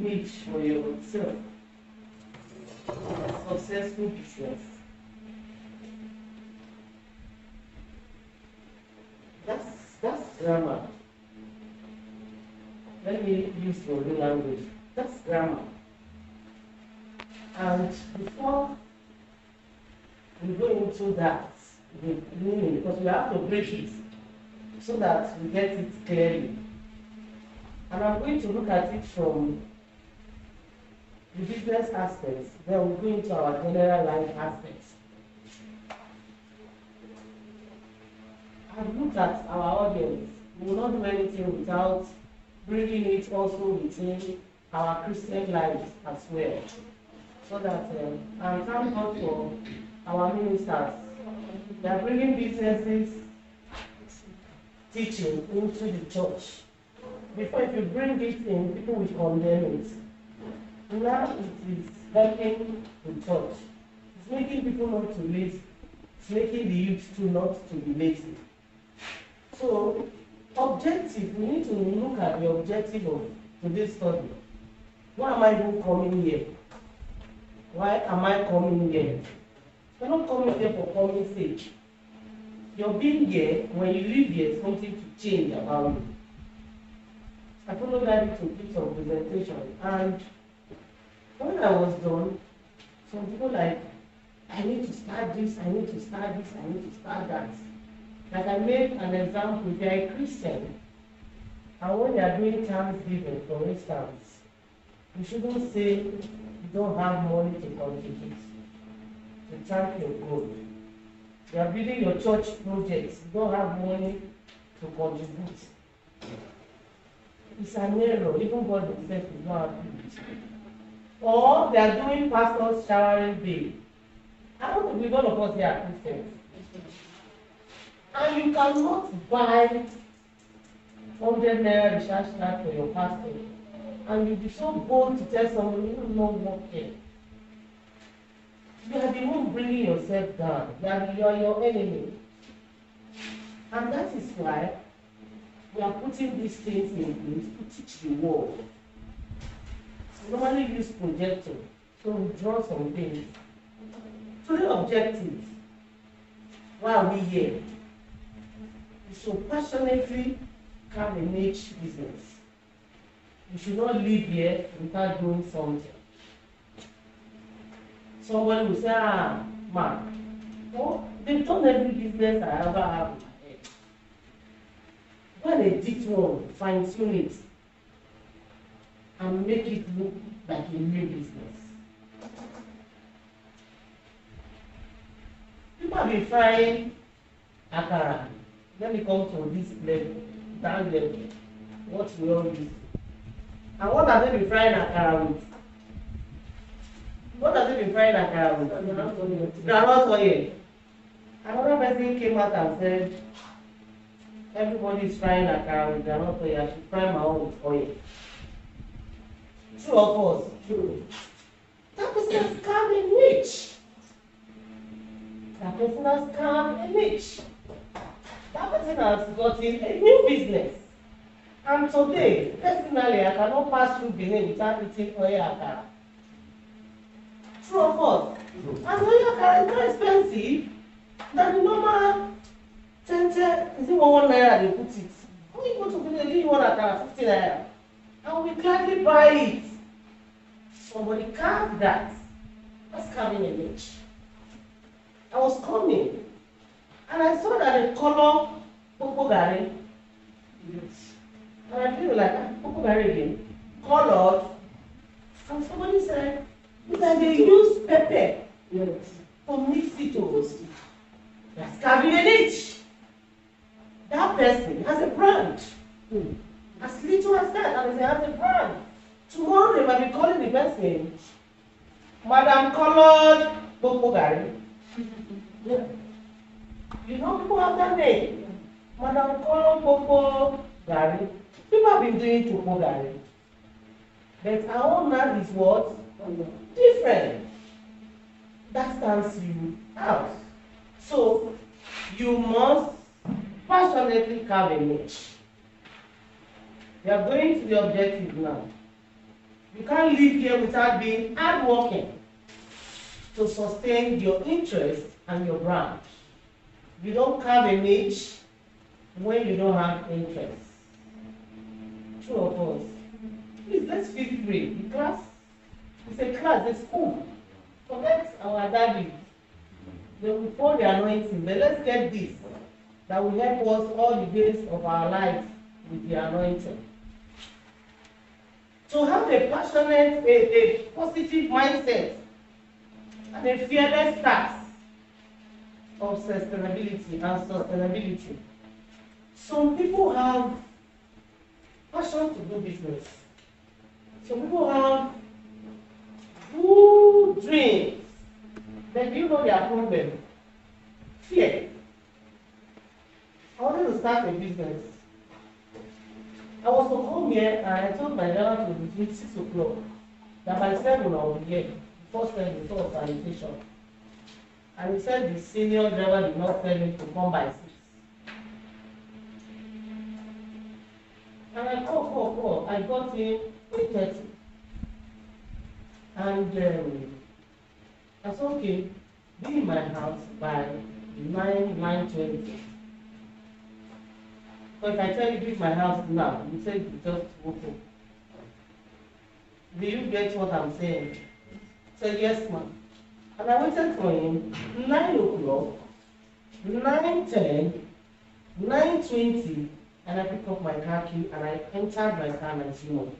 niche for yourself. A successful business. That's grammar. Let me use your real language. That's grammar. And before we go into that, the meaning, because we have to break it so that we get it clearly. And I'm going to look at it from the business aspects, then we'll go into our general life aspects. I've looked at our audience. We will not do anything without bringing it also within our Christian lives as well. So that, and thank God for our ministers. They are bringing businesses, teaching into the church. Before, if you bring it in, people will condemn it. Now it is helping the church. It's making people not to lazy. It's making the youth to not to be lazy. So, objective, we need to look at the objective of today's study. Why am I even coming here? Why am I coming here? You're not coming here for coming sake. You're being here, when you leave here, something to change about you. I followed that to give some presentation, and when I was done, some people like, I need to start this, I need to start this, I need to start that. Like I made an example, if you're a Christian, and when you're doing Thanksgiving, for instance, you shouldn't say you don't have money to contribute to thank your God. You are building your church projects, you don't have money to contribute. It's an error, even God himself is not happy with it. Or they are doing pastors showering day. I want to believe all of us here are Christians. And you cannot buy 100 naira recharge card for your pastor. And you'll be so bold to tell someone you don't know what care. You are the one bringing yourself down. You are your enemy. And that is why we are putting these things in place to teach the world. We normally use projector, so we draw some things. So the objective, why are we here? You should passionately have a niche business. You should not live here without doing something. Somebody will say, man, oh, they've done every business I ever have in my head. When they did one, fine-tune it and make it look like a new business. People have been frying akara. Let me come to this level, down level, what we all use. And what have they been frying akara with? What have they been frying akara with? Groundnut oil. Another person came out and said, everybody is frying akara with groundnut oil. I should fry my own with oil. True or false? True. That person has carved a niche. That person has carved a niche. That person has gotten a new business. And today, personally, I cannot pass through Benin without eating oil akara. True or false? True. And oil akara is more expensive than the normal 10, is it 1 naira they put it? When you go to Benin, they give you 1 akara, 50 naira. And we gladly buy it. Somebody carved that. That's carving a niche. I was coming and I saw that the color Popo Gari. Yes. And I feel like Popo Gari again. Colored. And somebody said, because they use pepper. Yes. To mix it to. That's carving a niche. That person has a brand. As little as that, and they have a brand. Tomorrow they might be calling the person Madam Colored Popo Gari. Yeah. You know, people have that name. Madam Colored Popo Gari. People have been doing Popo Gari. But our own man is what? Different. That stands you out. So, you must passionately carve a niche. We are going to the objective now. You can't live here without being hardworking to sustain your interest and your brand. You don't have a niche when you don't have interest. True or false? Please, let's feel free. The class is a class, it's school. Forget our daddy. They will pour the anointing, but let's get this that will help us all the days of our lives with the anointing. To have a passionate, a positive mindset and a fearless stance of sustainability and sustainability. Some people have passion to do business. Some people have good dreams. Then you know their problem. Fear. I wanted to start a business. I was to come here and I told my driver to between 6 o'clock that by 7 I will be here. First time before sanitation. And he said the senior driver did not tell him to come by 6. And I call. I got in 8:30. And I said, okay, be in my house by 9:20. So if I tell you leave my house now, you say you just woke up. Do you get what I'm saying? He said, yes, ma'am. And I waited for him 9 o'clock, 9:10, 9:20, and I picked up my car key and I entered my car and I said, no.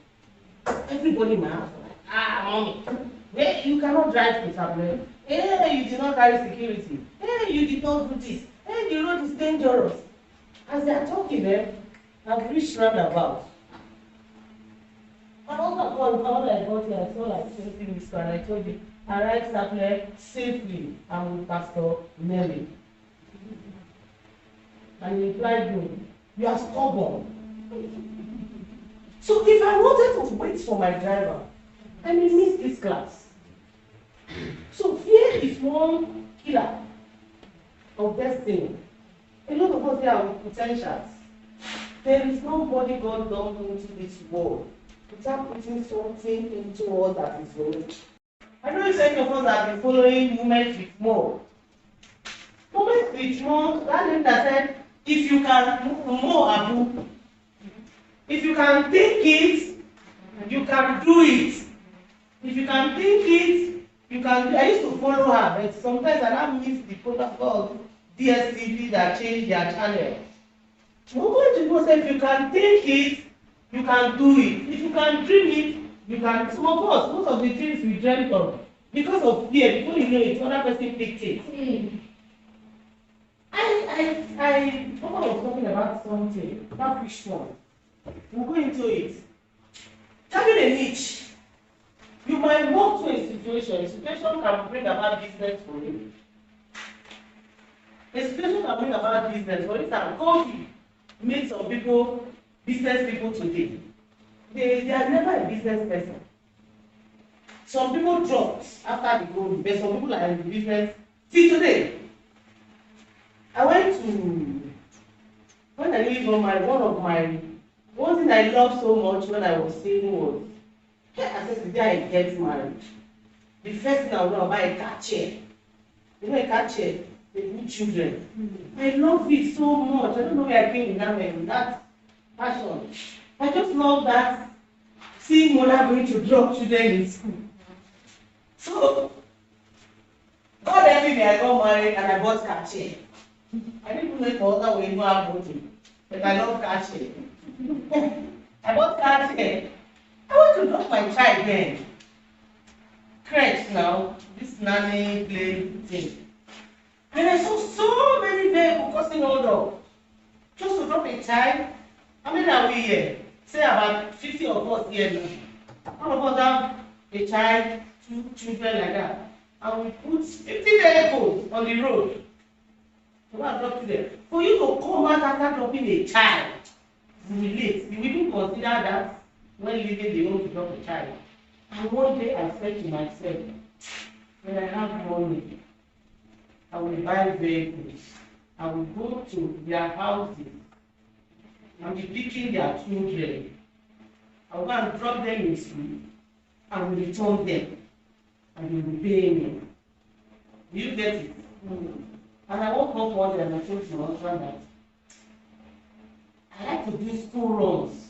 Everybody in my house was like, mommy, hey, you cannot drive to tablet. Hey, you did not carry security. Hey, you did not do this. Hey, the road is dangerous. As they are talking, I've reached roundabout. And all I got here, I saw like 20 minutes and I told you, arrived Sapler safely and with Pastor Mary. And he replied to me, you are stubborn. So if I wanted to wait for my driver, I may miss this class. So fear is one killer of destiny. A lot of us here are with potentials. There is nobody God dumped into this world without putting something into us that is unique. I know any of us have been following Moments with More. Moments with More, that name that said, if you can more Abu, if you can think it, you can do it. If you can think it, you can do it. I used to follow her, but sometimes I don't miss the protocol DSTV that changed their channel. We're going to go say if you can think it, you can do it. If you can dream it, you can. Some of us, most of the dreams we dreamt of, because of fear, before you know it, another person picked it. I was talking about something, about which one. We'll go into it. Having a niche. You might walk to a situation. A situation can bring about business for you. A situation can bring about business. For instance, COVID made some people business people today. They are never a business person. Some people dropped after the COVID, but some people are in the business till today. I went to, when I lived on one thing I loved so much when I was single was, I said the day I get married, the first thing I was going to buy a car chair. You know a car chair? They put children. I love it so much. I don't know where I came with that passion. I just love that, seeing mother going to drop children in school. So, God help me, I got married and I bought car chair. I didn't even make my other way, no voting, but I love car chair. I bought car chair. I want to drop my child then. Crèche now, this nanny play thing. And I saw so many vehicles costing all up. Just to drop a child. How many are we here? Say about 50 of us here now. All of us have a child, 2 children like that. And we put 50 vehicles on the road. So I dropped there. For you to come out after dropping a child, relate. You even consider that when leaving the home to drop a child. And one day I said to myself, when I have money, I will buy vehicles. I will go to their houses and be picking their children. I will go and drop them in school. I will return them and you will pay me. Do you get it? And I woke up one day and I told my husband that I like to do school runs.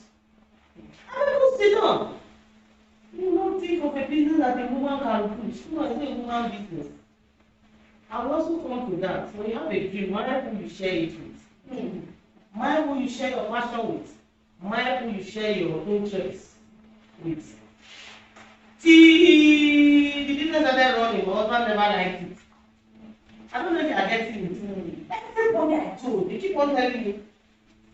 I don't sit down. You don't think of a business that a woman can push. You know, it's not a woman business. I will also come to that. When you have a dream, mind who you share it with. Mind who you share your passion with. Mind who you share your interests with. See, the business that they're running, my husband never liked it. I don't know if you are getting it. Everybody I told, they keep on telling me,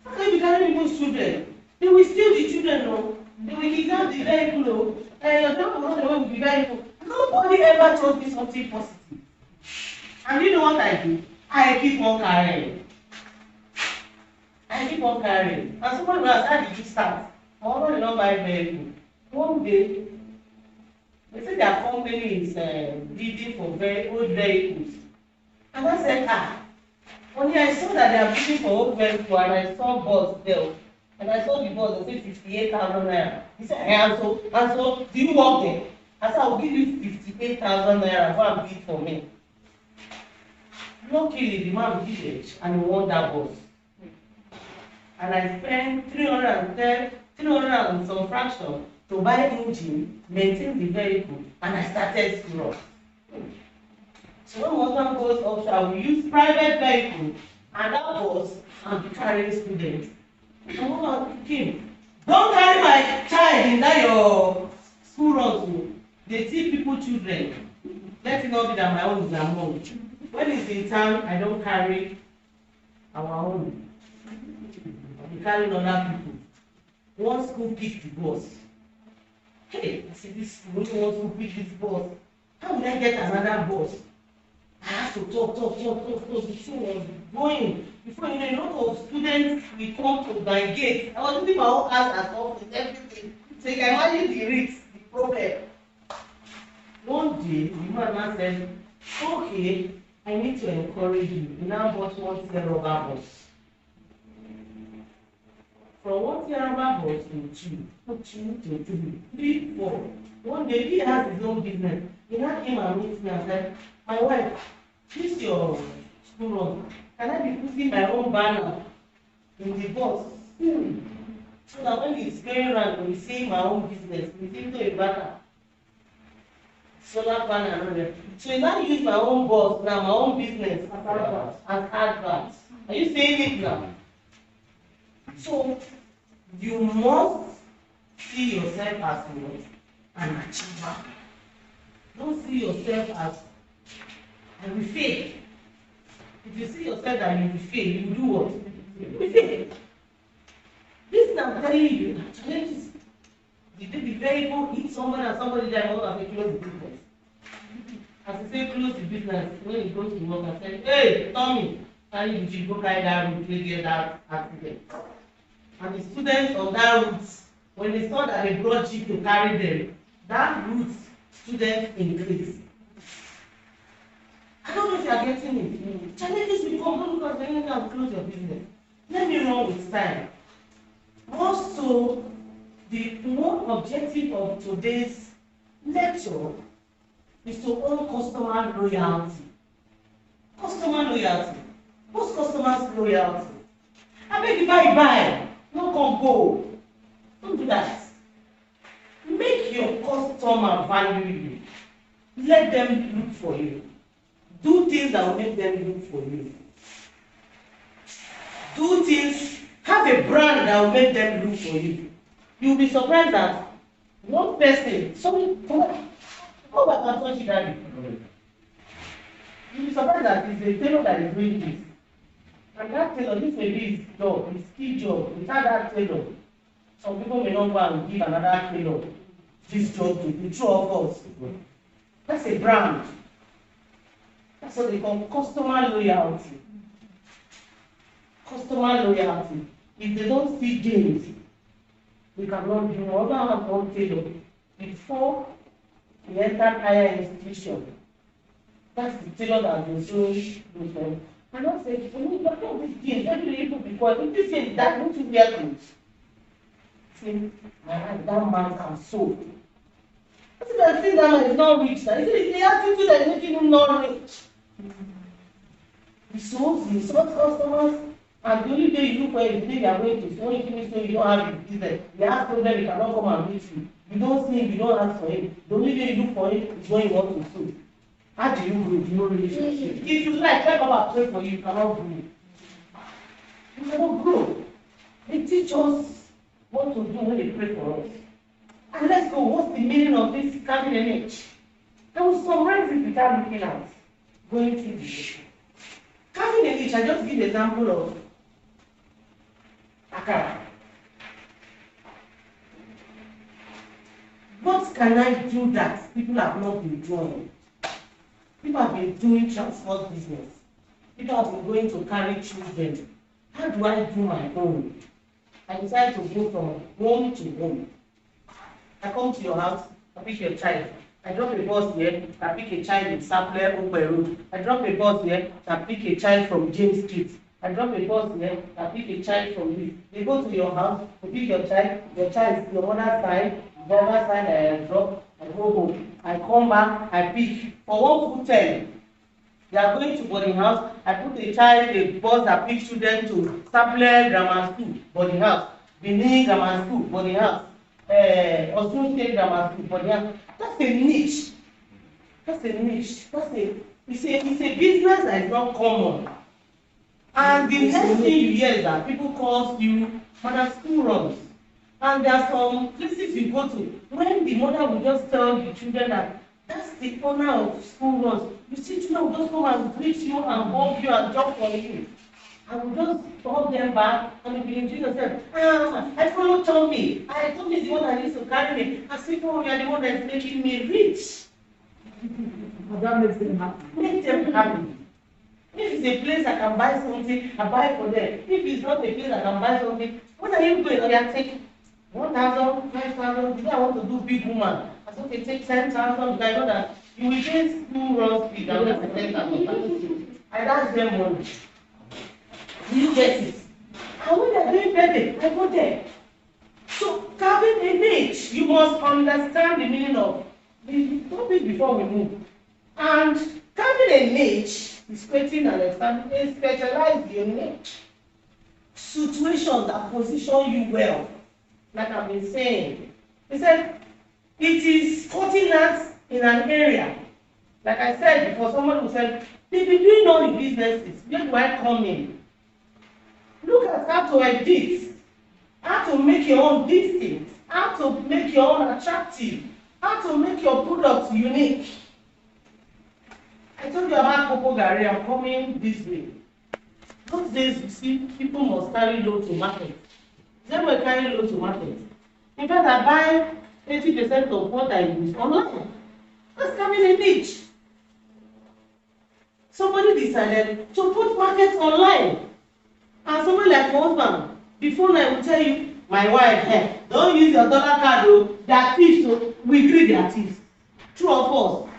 how can you carry those children? They will steal the children, no? They will kidnap the vehicle, no? Your daughter will not will be very good. Nobody ever told me something positive. And you know what I do? I keep on carrying. I keep on carrying. And somebody will ask, how did you start? I want to know my vehicle. One day, they say their company is bidding for very old vehicles. And I said, only I saw that they are bidding for old vehicles and I saw bus there. And I saw the bus, they say 58,000 naira. He said, and so, do you work there? I said, I will give you 58,000 naira for a bid for me. Luckily, the man did it and he won that bus. And I spent 300 and some fraction to buy engine, maintain the vehicle, and I started to run. So when husband goes offshore, we use private vehicle, and that bus and be carrying students. And what came? Don't carry my child in that your school run. They see people, children. Let it not be that my own is their mom. When it's in town, I don't carry our own. I carry other people. One school picked the bus. Hey, I said, this school wants to pick this bus. How will I get another bus? I have to talk. The thing was going. Before you know, a lot of students will come to my gate. I was using my own class as office, everything. So you can imagine the risk, the problem. One day, the man said, okay, I need to encourage you. You now bought one rubber bus. From one rubber bus to two to three, 4. One day he has his own business. He now came and meet me and said, my wife, this your school run. Can I be putting my own banner in the bus? So that when it's going around, we see my own business, we see to a banner. Solar panel and all. So if I use my own bus now, my own business as adverts. Are you saying it now? So you must see yourself as an achiever. Don't see yourself as I will fail. If you see yourself that you will fail, you will do what? You will fail. This is I'm telling you, challenges. The day the vehicle hit someone and somebody died, all of it close the business. As I say close the business, when he goes to work, I say, hey, Tommy, carry the jeep, go carry that route, they get that accident. And the students of that route, when they saw that they brought jeep to carry them, that route students increased. I don't know if you are getting it. Challenges will come because then you can close your business. Let me run with time. Also, the one objective of today's lecture is to own customer loyalty. Customer loyalty. What's customers' loyalty? I beg you buy. No come go. Don't do that. Make your customer value you. Let them look for you. Do things that will make them look for you. Do things, have a brand that will make them look for you. You'll be surprised that one person, oh, I can touch that. You'll be surprised that it's a tailor that is doing this. And that tailor, this may be his job, his key job. Without that tailor, some people may not go and give another tailor this job to do, two of us. That's a brand. That's what they call customer loyalty. Customer loyalty. If they don't see gains, we cannot do more than one tailor before he entered higher institution. That's the tailor that will show with them. And I say, you don't know this game, every day people before, if you say that, don't you wear clothes? See, that man can sew. I said, I think that man is not rich now. He said, it's the attitude that is making him not rich. He sold customers, and the only day you look for him, the day you are going to, when you finish saying you don't have his business, you ask them, he cannot come and meet you. You don't see him, you don't ask for him. The only day you look for him is when you want to sue. How do you grow? You know relationship. If you like, let Baba pray for you, you cannot grow. You cannot grow. They teach us what to do when they pray for us. And let's go, what's the meaning of this carrying an age? I will summarize it without looking at going through the issue. Carrying an age, I just give the example of akara. What can I do that people have not been doing? People have been doing transport business. People have been going to carry children. How do I do my own? I decided to go from home to home. I come to your house, I pick your child. I drop a bus here, I pick a child in Sapler, Ope Road. I drop a bus here, I pick a child from James Street. I drop a bus here, I pick a child from this. They go to your house, you pick your child is your mother's side, the other side I drop, I go home. I come back, I pick. For one hotel, they are going to boarding house, I put a bus that picks children to Sapler Grammar School, boarding house, Benin Grammar School, boarding house, Osun State Grammar School, boarding house. That's a niche. That's a niche. It's a business that is not common. And the next thing you hear is that people call you mother school runs. And there are some places you go to when the mother will just tell the children that that's the owner of school runs. You see, children will just come and greet you and hug you and jump on you. I will just hug them back and you'll be enjoying yourself. I follow Tommy. Tommy is the one that used to carry me. I say, oh, you are the one that is making me rich. And that makes them happy. Make them happy. If it's a place I can buy something, I buy for them. If it's not a place I can buy something, what are you going? Oh, you are taking 1,000, 5,000. Today I want to do big woman. I said, okay, take 10,000. Because I know that you will get school runs big and that's 10,000. I ask them money. Do you get it? And when they're doing birthday, I go there. So, carving a niche, you must understand the meaning of the topic before we move. And carving a niche is creating and expanding a specialized, unique situation that position you well. Like I've been saying, he said, it is cutting out in an area. Like I said before, someone who said, they've been doing all the businesses, where do I come in? Look at how to edit, how to make your own distinct, how to make your own attractive, how to make your products unique. I told you about Coco Gary, I'm coming this way. Those days, you see, people must carry load to market. Then we carry load to market. In fact, I buy 80% of what I use online. That's coming a niche. Somebody decided to put markets online. And somebody like my husband, before I will tell you, my wife, hey, don't use your dollar card, though. They are thieves, so we agree they are thieves. True or false?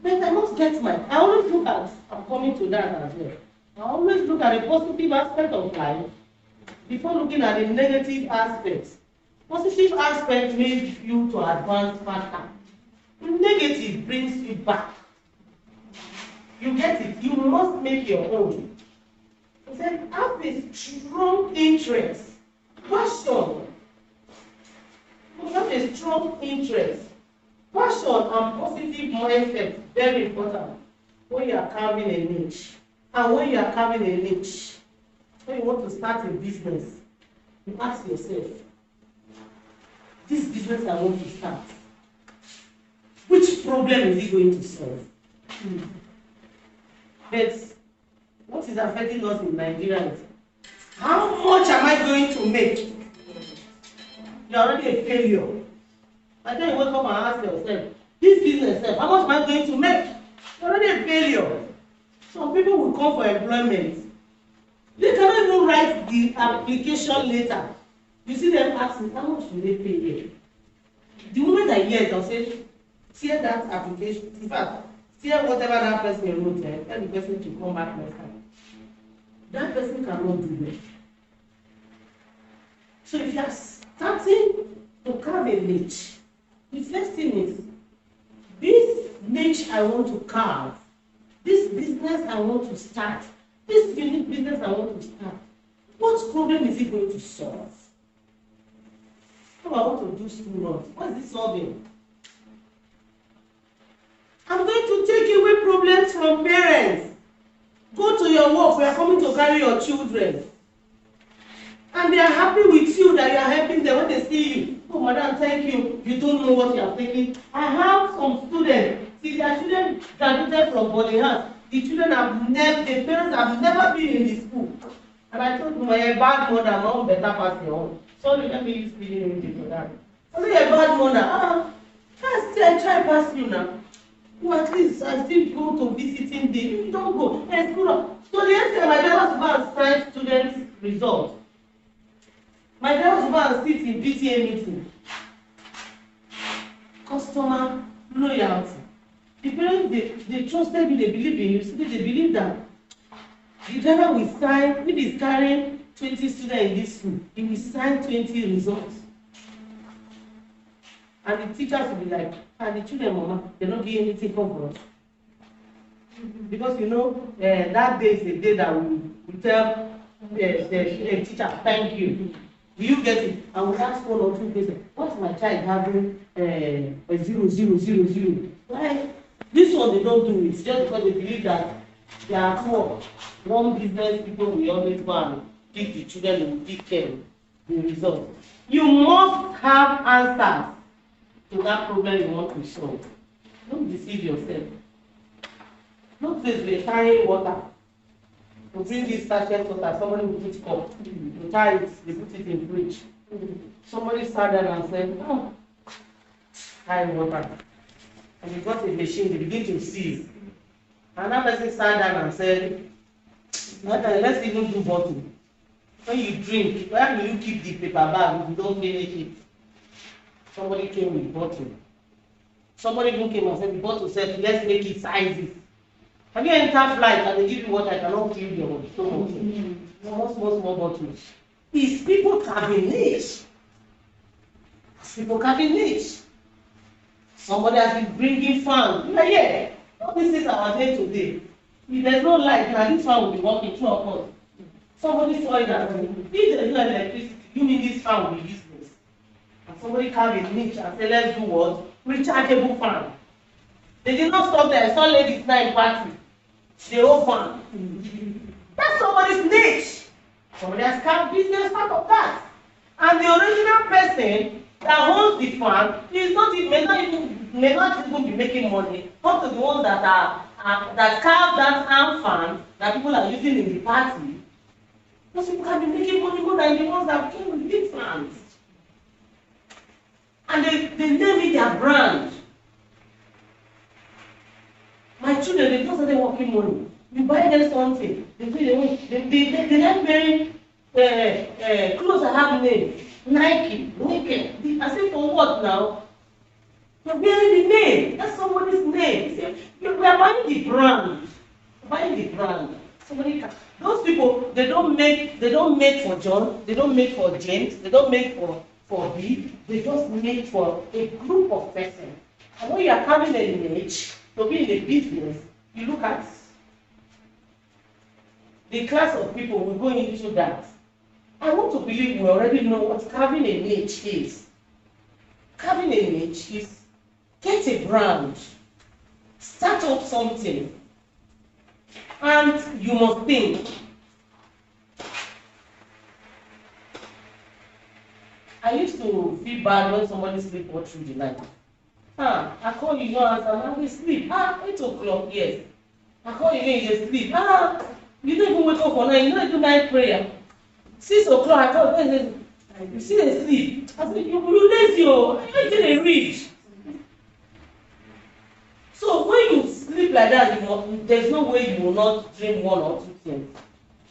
But I must get my. I always look at, I'm coming to that as well. I always look at the positive aspect of life before looking at the negative aspects. Positive aspect makes you to advance faster. The negative brings you back. You get it? You must make your own. He said, have a strong interest. Passion. You have a strong interest. Passion and positive mindset, very important when you are carving a niche. And when you are carving a niche, when you want to start a business, you ask yourself, this business I want to start, which problem is it going to solve? But what is affecting us in Nigeria is, how much am I going to make? You're already a failure. I tell you, wake up and ask yourself, this business, how much am I going to make? You're already a failure. Some people will come for employment. They cannot even write the application letter. You see them asking, how much will they pay here? The moment I hear it, I'll say, tear that application. In fact, tear whatever that person wrote there, tell the person to come back next time. That person cannot do that. So if you are starting to carve a niche, the first thing is niche I want to carve, this business I want to start, this unique business I want to start, what problem is it going to solve? Oh, I want to do school runs. What is it solving? I'm going to take away problems from parents. Go to your work, we are coming to carry your children. And they are happy with you that you are helping them when they see you. Oh, madam, thank you. You don't know what you are taking. I have some students. See, their children graduated from boarding house. The children have never, the parents have never been in the school. And I told them, you're a bad mother, my own better pass your own. Sorry, let me use feeling energy for that. I say, you're a bad mother. I try pass you now. Well, at least I still go to visiting day. You don't go. Hey, school. So the next time my dad was about to sign students' results. My dad was about to sit in PTA meeting. Customer loyalty. The parents, they trusted you, they believe in you. So they believe that the driver will sign, if he's carrying 20 students in this school, he will sign 20 results. And the teachers will be like, and the children, mama, they don't give anything for us. Because you know, that day is the day that we tell the teacher, thank you. Do you get it? And we ask 1 or 2 questions. What's my child having a 0, 0, 0, 0? Why? This one they don't do it just because they believe that they are poor. One business people will always go and pick the children and pick the result. You must have answers to that problem you want to solve. Don't deceive yourself. Don't say we're carrying water. To bring this sachet water, somebody will put cup. To tie it, they put it in fridge. Somebody sat down and said, oh, carry water. And they got a machine, they begin to seize. Another person sat down and said, let's even do bottle. When you drink, where will you keep the paper bag if you don't finish it? Somebody came with bottle. Somebody even came and said, the bottle said, let's make it sizes. Have you entered flight and they give you what I cannot fill your stomach? Small bottles. It's people carving niche. People carving niche. Somebody has been bringing fan. Yeah. All this is our day today. If there's no light, now this fan will be working through of us. Somebody saw it and if there's no electricity, you mean this fan will be useless. And somebody carved a niche and said, let's do what? Rechargeable fan. They did not stop there. I saw ladies now in battery. They all fan. That's somebody's niche. Somebody has carved business out of that. And the original person that owns the fan is not may not even be making money. Up to the ones that that carve that hand fan that people are using in the party. Those people can be making money more than the ones that came with big fans. And they name it their brand. My children, they don't start working money. You buy them something, they like wearing clothes that have name. Nike, Nike. I say for what now? You're wearing the name. That's somebody's name. We are buying the brand. Buying the brand. Somebody can. Those people, they don't make for John, they don't make for James, they don't make for B, they just make for a group of persons. And when you are coming in age to be in a business, you look at the class of people who go into that. I want to believe we already know what carving a niche is. Carving a niche is get a brand, start up something, and you must think. I used to feel bad when somebody sleep all through the night. I call you, no answer, I will sleep. 8 o'clock, yes. I call you, you just sleep. You don't even wake up for night, you don't do night prayer. 6 o'clock, I call you, you still asleep. I said, you lazy, you didn't read. So when you sleep like that, there's no way you will not dream 1 or 2 things.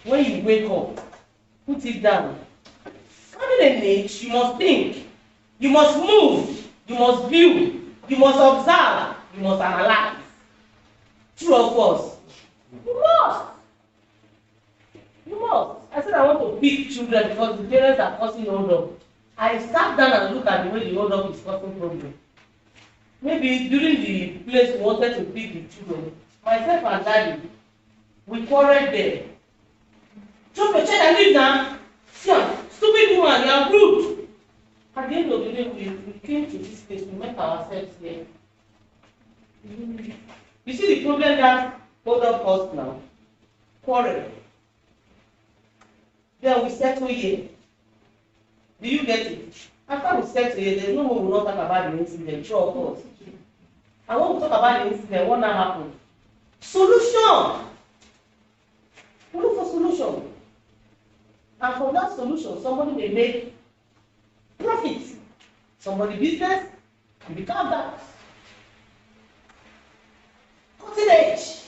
When you wake up, put it down. Having a niche, you must think, you must move, you must view, you must observe, you must analyze. True or false? You must. You must. I said I want to pick children because the parents are causing hold up. I sat down and looked at the way the hold up is causing problem. maybe during the place we wanted to feed the children, myself and daddy, we quarreled there. Drop your child and leave now. See am, stupid woman, you are rude. At the end of the day, we came to this place, we met ourselves here. You see the problem that hold up us now? Quarrel. Then we settle here. Do you get it? After we settle here, there's no more we will not talk about the incident, sure of course. And when we talk about the incident, what now happened? Solution! We look for solution. And from that solution, somebody may make profit. Somebody business can become that. Cutting edge.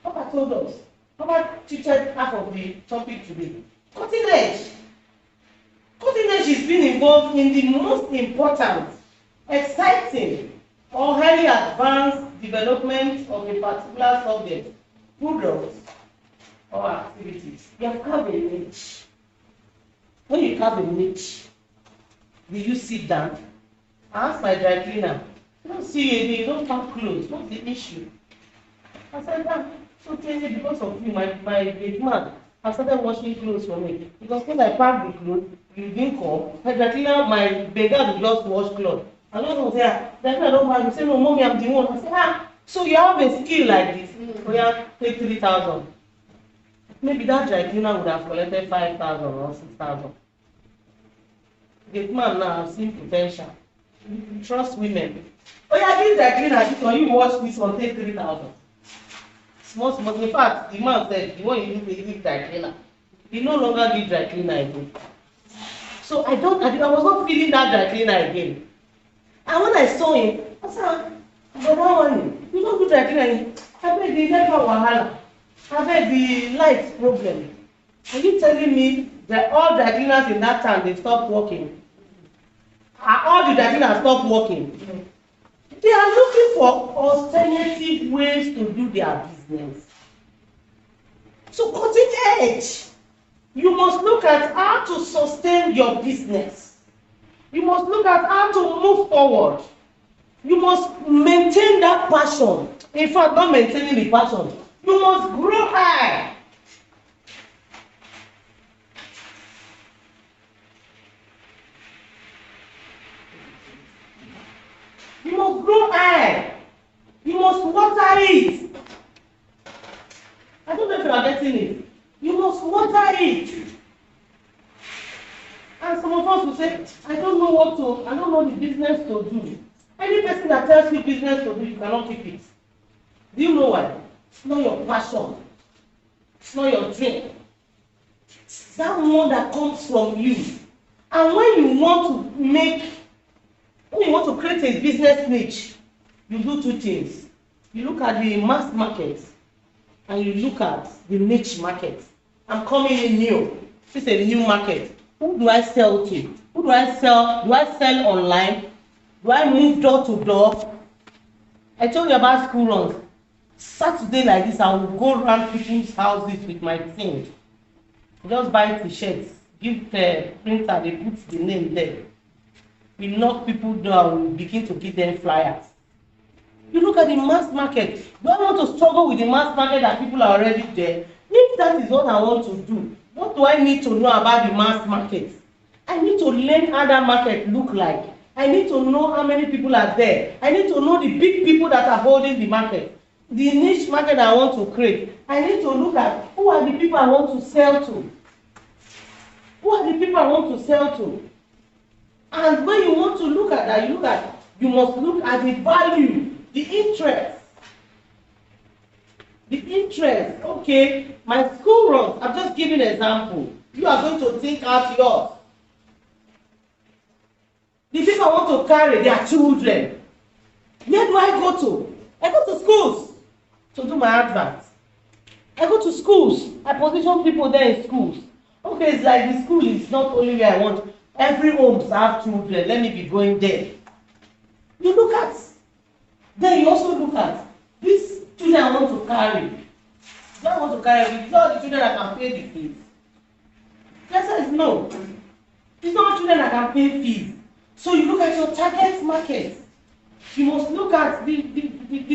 Papa told us. Papa teacher half of the topic today. Cutting edge. Cutting edge is being involved in the most important, exciting, or highly advanced development of a particular subject, products, or activities. You have carved a niche. When you carve a niche, do you sit down? I asked my dry cleaner, you don't see you, you don't pack clothes. What's the issue? I said, so crazy because of you, my big man. I started washing clothes for me. Because when I packed the clothes, you didn't come. My dry cleaner, my beggar will just wash clothes. I don't say, I don't mind. You say, no, mommy, I'm the one. I said, so you have a skill like this. So you take 3,000. Maybe that dry cleaner would have collected 5,000 or 6,000. The man now has seen potential. Trust women. Oh yeah, this dry cleaner, this one, you wash this one, take 3,000. Small. In fact, the man said, the one you need dry cleaner. He no longer need dry cleaner again. So I was not feeling that dry cleaner again. And when I saw him, I said, but that one, you don't do dry cleaner. I bet the never wahala. I bet the light problem. Are you telling me that all dry cleaners in that town, they stopped working? Are all the dry cleaners stopped working? They are looking for alternative ways to do their business. So cutting edge, you must look at how to sustain your business. You must look at how to move forward. You must maintain that passion. In fact, not maintaining the passion. You must grow high. You must grow high. You must water it. I don't know if you are getting it. You must water it. And some of us will say, I don't know the business to do. Any person that tells you business to do, you cannot keep it. Do you know why? It's not your passion. It's not your dream. It's that one that comes from you. And when you want to create a business niche, you do two things. You look at the mass market and you look at the niche market. I'm coming in new. This is a new market. Who do I sell to? Who do I sell? Do I sell online? Do I move door to door? I told you about school runs. Saturday like this, I will go around people's houses with my team. Just buy t-shirts, give the printer, they put the name there. We knock people down, we begin to give them flyers. You look at the mass market. Do I want to struggle with the mass market that people are already there? If that is what I want to do, what do I need to know about the mass market? I need to learn how that market look like. I need to know how many people are there. I need to know the big people that are holding the market. The niche market I want to create. I need to look at who are the people I want to sell to. Who are the people I want to sell to? And when you want to look at that, you must look at the value, the interest. The interest, okay, my school runs, I'm just giving an example. You are going to think out yours. The people I want to carry, their children. Where do I go to? I go to schools to do my advert. I go to schools. I position people there in schools. Okay, it's like the school is not only where I want. Every homes have children. Let me be going there. You look at. Then you also look at this children I want to carry. Do I want to carry with all the children that can pay the fees? The answer is no. It's not children that can pay fees. So you look at your target market. You must look at the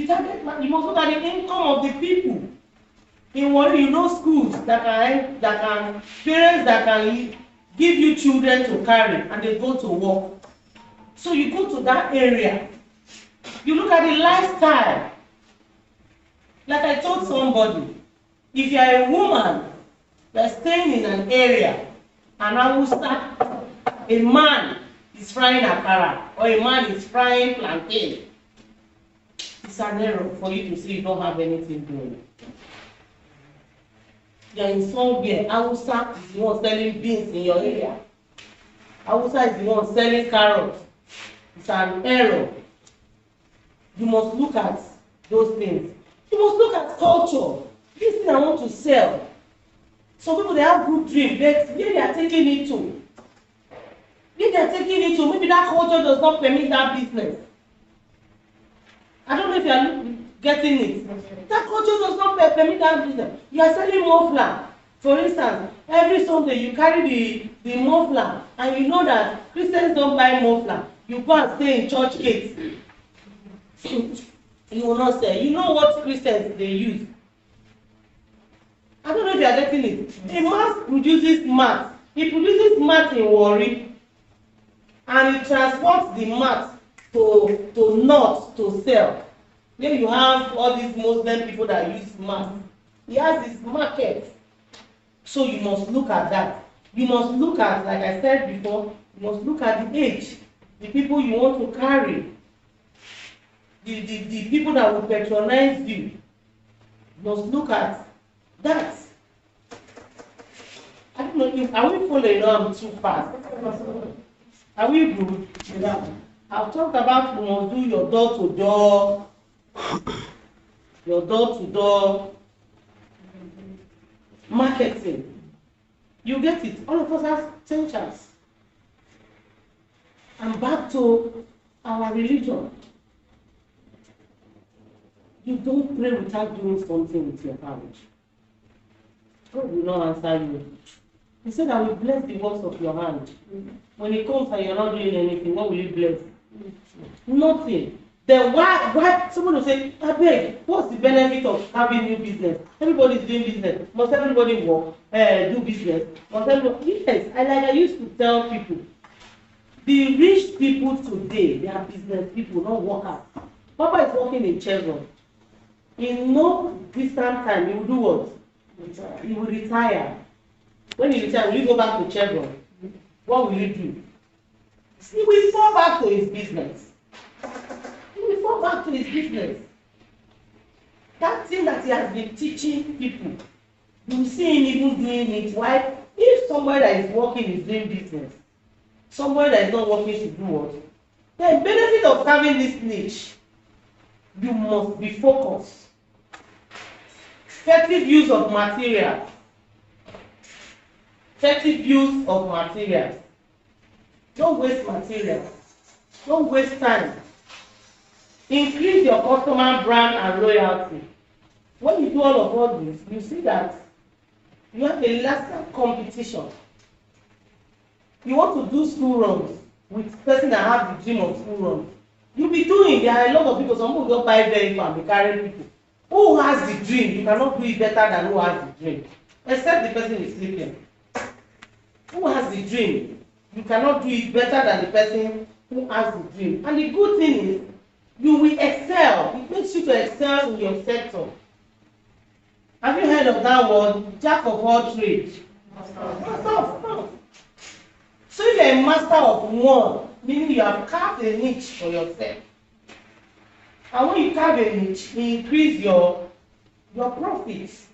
target market. You must look at the income of the people. In Warri, you know schools that can parents that can give you children to carry and they go to work. So you go to that area. You look at the lifestyle. Like I told somebody, if you are a woman that's staying in an area and I will start, a man is frying akara or a man is frying plantain, it's an error for you to say you don't have anything doing. You are in somewhere. Hausa is the one selling beans in your area. Hausa is the one selling carrots. It's an error. You must look at those things. You must look at culture. This thing I want to sell. Some people, they have good dreams, but where they are taking it to? Where they are taking it to, maybe that culture does not permit that business. I don't know if you are getting it. That culture does not permit that business. You are selling muffler. For instance, every Sunday you carry the muffler and you know that Christians don't buy muffler. You go and stay in church gates. You will not sell. You know what Christians they use. I don't know if you are getting it. A man produces mat. He produces mat in Warri and he transports the mat to north to sell. Then you have all these Muslim people that use mat. He has his market. So you must look at that. You must look at, like I said before, you must look at the age, the people you want to carry, the people that will patronize you. You must look at that. I don't know if, are we following on too fast? Are we good? Yeah. I've talked about you must do your door-to-door, marketing. You get it. All of us have teachers. And back to our religion. You don't pray without doing something with your marriage. God will not answer you. He said, I will bless the works of your hand. When it comes and you're not doing anything, what will you bless? Nothing. Then why someone will say, I beg, what's the benefit of having new business? Everybody is doing business. Must everybody work, do business? Must everybody? Yes, I used to tell people, the rich people today, they are business people, not workers. Papa is working in Chevron. In no distant time, he will do what? He will retire. When he retires, will you go back to Chevron? What will you do? He will fall back to his business. He will fall back to his business. That thing that he has been teaching people, you see him even doing it. Why? If somebody that is working is doing business, somebody that is not working should do what? The benefit of having this niche, you must be focused. Effective use of materials. Effective use of materials. Don't waste materials. Don't waste time. Increase your customer brand and loyalty. When you do all of this, you see that you have a lasting competition. You want to do school runs with person that have the dream of school runs. You'll be doing, there are a lot of people, some people don't buy vehicle and be carrying people. Who has the dream? You cannot do it better than who has the dream. Except the person is sleeping. Who has the dream? You cannot do it better than the person who has the dream. And the good thing is, you will excel. It makes you to excel in your sector. Have you heard of that word? Jack of all trades. Master of none. So you are a master of one, meaning you have carved a niche for yourself. And when you carve a niche, you increase your profits.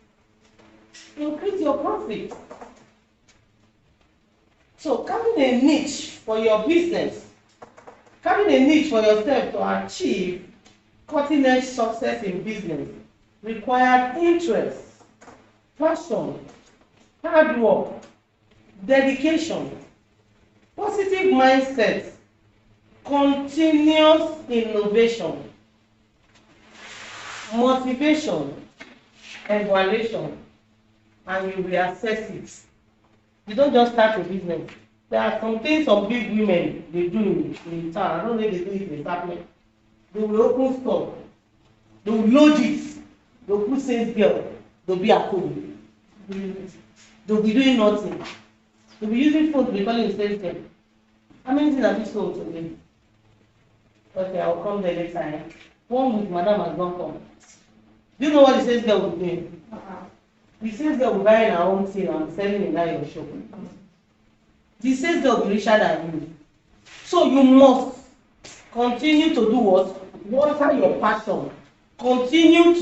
Increase your profits. So carving a niche for your business, carving a niche for yourself to achieve cutting-edge success in business requires interest, passion, hard work, dedication, positive mindset, continuous innovation, motivation, evaluation, and you will assess it. You don't just start a business. There are some things some big women they do in town. I don't know if they do it in apartment. They will open store. They will load it. They will put sales girl. They will be at home. They will be doing nothing. They will be using phone to be calling the sales girl. How many things have you sold today? Okay, I will come there next time. One week, madam has not come. Do you know what the sales girl will be doing? The sales girl will buy her own thing and selling in that your shop. The sales girl will be richer than you. So you must continue to do what? Water your passion. Continue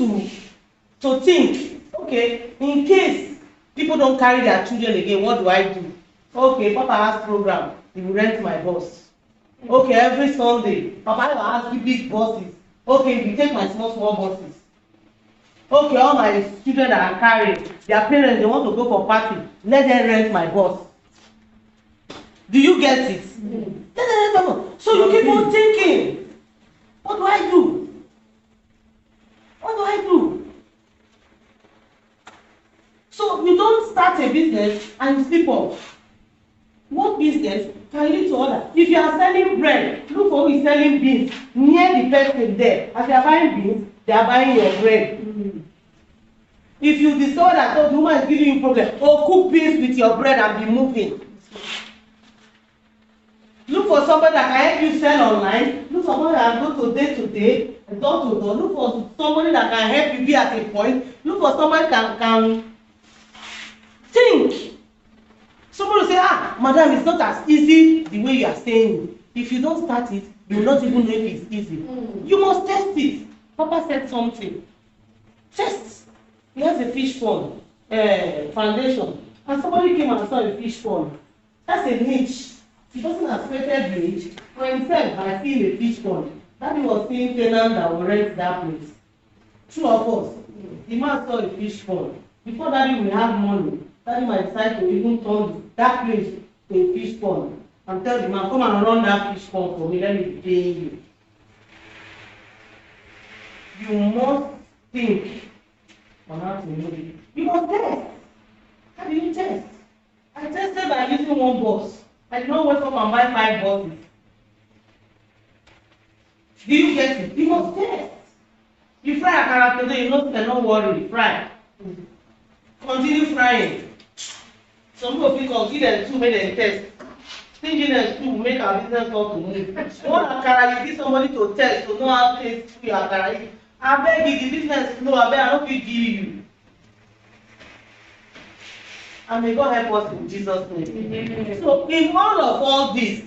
to think, okay, in case people don't carry their children again, what do I do? Okay, Papa has program, he will rent my bus. Okay, every Sunday, Papa will ask you big buses. Okay, you take my small buses. Okay, all my children that are carrying, their parents, they want to go for party, let them rent my bus. Do you get it? So you keep on thinking, what do I do? What do I do? So you don't start a business and you sleep off. What business can lead to other? If you are selling bread, look for who is selling beans near the person there. As you are buying beans, they are buying your bread. If you discover that the woman is giving you problem, cook beans with your bread and be moving. Look for somebody that can help you sell online. Look for somebody that can go to day, door to door. Look for somebody that can help you be at a point. Look for somebody that can think. Somebody will say, madam, it's not as easy the way you are saying. If you don't start it, you will not even know if it's easy. You must test it. Papa said something. Test. He has a fish pond foundation. And somebody came and saw a fish pond. That's a niche. He doesn't have created niche for himself by seeing a fish pond. That he was seeing tenant that will rent that place. Two of us. The man saw a fish pond. Before that, we have money. Daddy might decide to even turn that place to a fish pond and tell the man, come and run that fish pond for me, let me pay you. You must think on how to move it. You must test. How do you test? I tested by using one bus. I did not wake up and buy 5 buses. Do you get it? You must test. You fry akara today, you know, don't worry, fry. Continue frying. Some people think give them 2, make them test. Stinginess too will make our business not to move. One akara, you give somebody to test to know how to taste your akara. I beg you, the business slow, I beg I don't give you. And may God help us in Jesus' name. So in all this,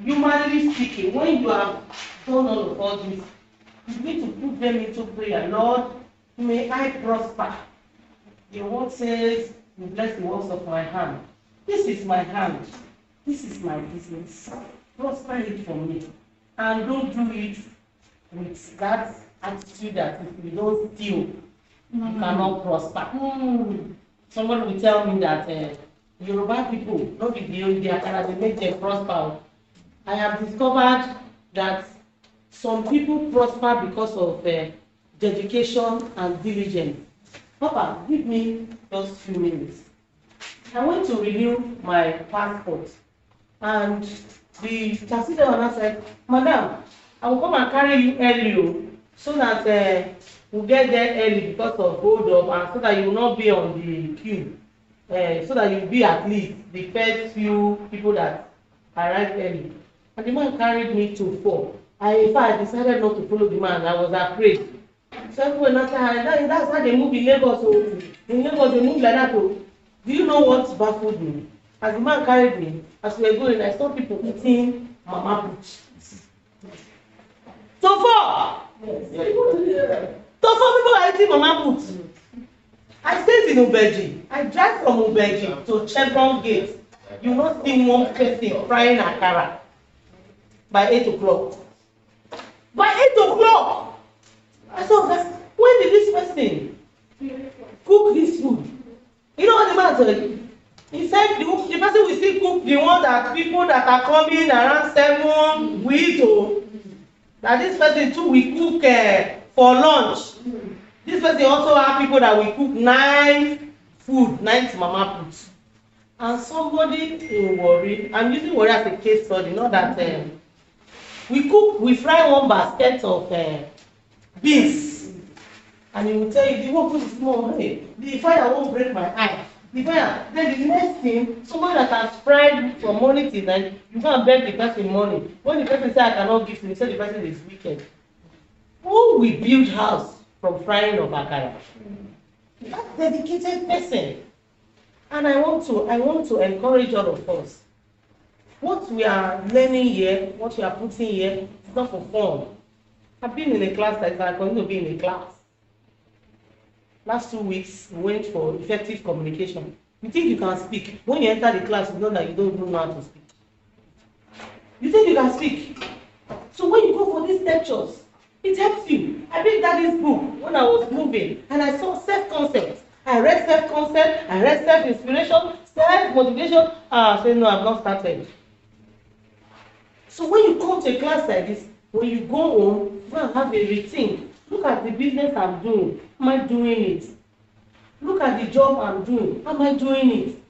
humanly speaking, when you have done all of this, you need to put them into prayer. Lord, may I prosper. Your word says, you bless the works of my hand. This is my hand. This is my business. Prosper it for me. And don't do it with that attitude that if you don't steal, you cannot prosper. Somebody will tell me that Yoruba people, not with the akara, they make them prosper. I have discovered that some people prosper because of dedication and diligence. Papa, give me just few minutes. I went to renew my passport, and the taxi driver said, Madam, I will come and carry you early, so that we'll get there early because of hold up, and so that you will not be on the queue, so that you'll be at least the first few people that arrive early. And the man carried me to 4. In fact, I decided not to follow the man. I was afraid. So everyone not that's how they move in Lagos. So in Lagos they move like that. Do you know what baffled me? As the man carried me, as we were going, I saw people eating mama put. So far, people are eating mama put. I stayed in Ubeji. I drive from Ubeji to Chevron Gate. You not see one person frying akara by 8 o'clock. By 8 o'clock. I saw that. When did this person cook this food? You know what the man said? He said the person will still cook the one that people that are coming around 7 will eat. That this person too will cook for lunch. This person also have people that will cook 9 food, 9 mama food. And somebody in Warri, I'm using Warri as a case study, not that we fry one basket of beans, and he will tell you the work is small, hey, the fire won't break my eye. The fire, then the next thing, someone that has fried from morning till night, you go and beg the person money. When the person say I cannot give you, say the person is wicked. Who will build house from frying of akara? That dedicated person. And I want to encourage all of us. What we are learning here, what we are putting here, is not for fun. I've been in a class like that. I continue to be in a class. Last 2 weeks, we went for effective communication. You think you can speak. When you enter the class, you know that you don't even know how to speak. You think you can speak. So when you go for these lectures, it helps you. I read Daddy's book when I was moving, and I saw self-concept. I read self-concept, I read self-inspiration, self-motivation. I said, no, I've not started. So when you come to a class like this, when you go home, go and have a rethink. Look at the business I'm doing. Am I doing it? Look at the job I'm doing. Am I doing it?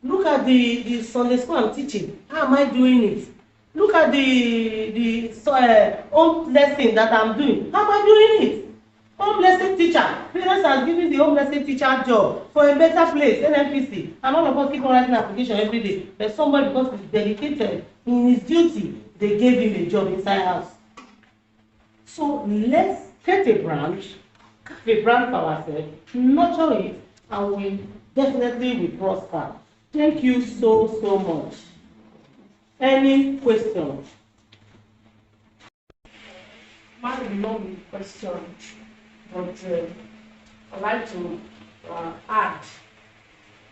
Look at the Sunday school I'm teaching. How am I doing it? Look at the home lesson that I'm doing. How am I doing it? Home lesson teacher. Parents are giving the home lesson teacher job for a better place, NNPC. And all of us keep on writing application every day. But somebody, because he's dedicated in his duty, they gave him a job inside house. So let's get a brand for ourselves, nurture it, and we definitely will prosper. Thank you so much. Any questions? Mine will not be question, but I'd like to add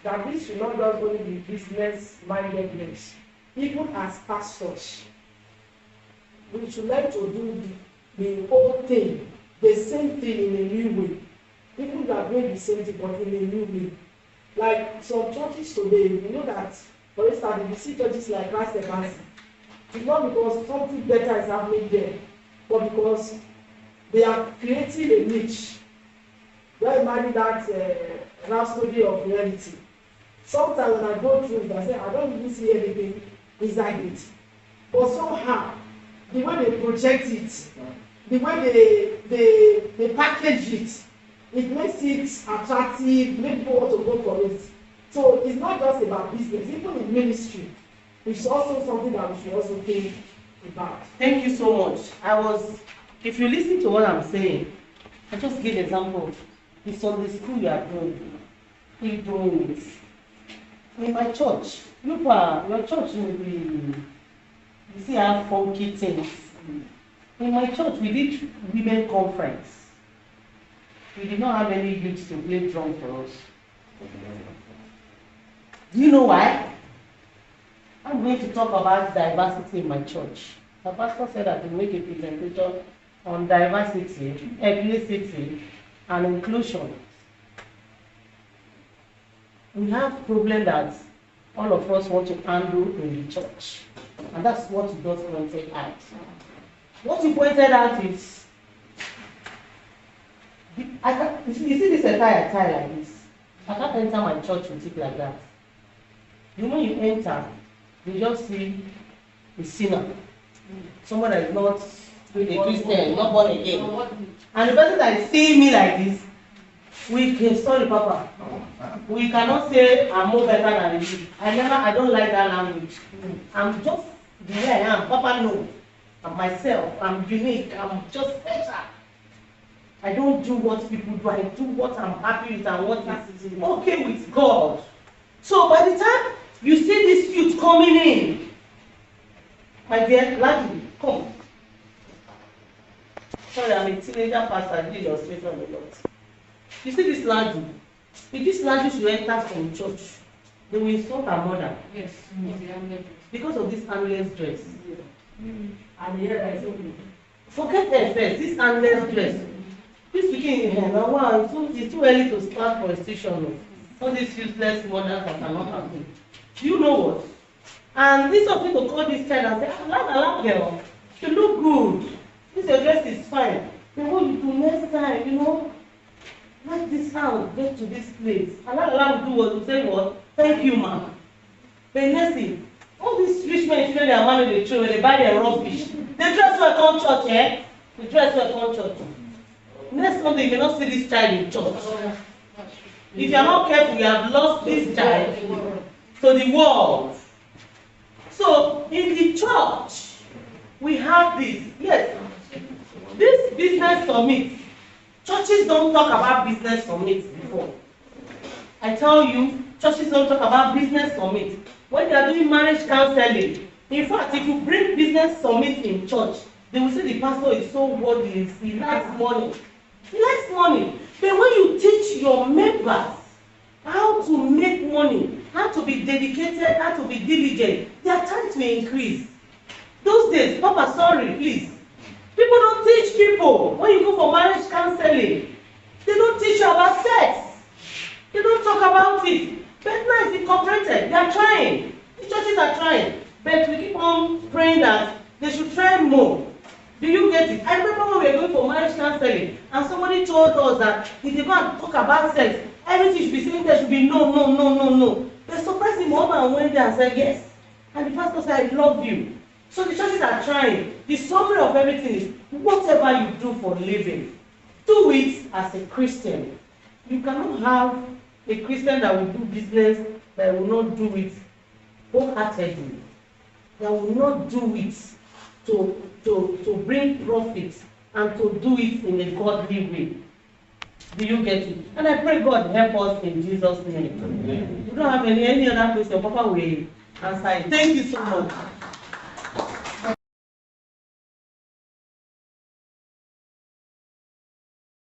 that this should not just only be business-mindedness. Even as pastors, we should like to do the whole thing, the same thing in a new way. People that doing the same thing, but in a new way. Like some churches today, you know that, for instance, if you see churches like Christ Evangelical, it's not because something better is happening there, but because they are creating a niche. They imagine that rhapsody of reality. Sometimes when I go through it, I say, I don't really see anything inside it. But somehow, the way they project it, the way they package it, it makes it attractive, make people want to go for it. So it's not just about business, even in ministry, it's also something that we should also think about. Thank you so much. If you listen to what I'm saying, I just give an example. The Sunday school you are doing, you doing it. In my church, your church will be, you see, I have funky things. In my church, we did women conference. We did not have any youths to play drum for us. Do you know why? I'm going to talk about diversity in my church. The pastor said that to make a presentation on diversity, ethnicity, and inclusion. We have problem that all of us want to handle in the church, and that's what he just pointed out. What he pointed out is, you see this entire tie like this. I can't enter my church with it like that. When you enter, you just see a sinner, someone that is not a Christian, not born again. And the person that is seeing me like this, sorry, Papa, we cannot say I'm more better than you. I don't like that language. I'm just the way I am. Papa knows. I'm myself. I'm unique. I'm just better. I don't do what people do. I do what I'm happy with and what is okay with God. So by the time you see this youth coming in, my dear, Ladi, come. Sorry, I'm a teenager pastor. I did illustration a lot. You see this Ladi? If this Ladi should enter from church, they will insult her mother. Yes. Because of this harmless dress. And here I say, forget her first, this harmless dress. This speaking in her, now wow, it's too early to start prostitution. All these useless mothers that are not happy. Do you know what? And this of people call this child and say, allow girl, you look good. This your dress is fine. Then what you do next time, let this house get to this place. Allow do what? To say what? Thank you, ma'am. Then next thing, all these rich men, they are married, they buy their rubbish. They dress well come church, eh? They dress well come church. Next Sunday, you may not see this child in church. If you are not careful, you have lost this child to the world. So, in the church, we have this. Yes, this business summit. Churches don't talk about business summits before. I tell you, churches don't talk about business summit. When they are doing marriage counseling, in fact, if you bring business summit in church, they will say the pastor is so worldly, he likes money. He likes money. But when you teach your members how to make money, how to be dedicated, how to be diligent, their tithe will increase. Those days, Papa, sorry, please. People don't teach people when you go for marriage counseling. They don't teach you about sex. They don't talk about it. But now it's incorporated. They are trying. The churches are trying. But we keep on praying that they should try more. Do you get it? I remember when we were going for marriage counseling and somebody told us that if they go and talk about sex, everything should be saying there should be no, no, no, no, no. They surprised him over and went there and said yes. And the pastor said, I love you. So the churches are trying. The summary of everything is whatever you do for a living, do it as a Christian. You cannot have a Christian that will do business that will not do it wholeheartedly. That will not do it to bring profit and to do it in a godly way. Do you get it? And I pray God help us in Jesus' name. Amen. We don't have any other question. Papa will answer it. Thank you so much.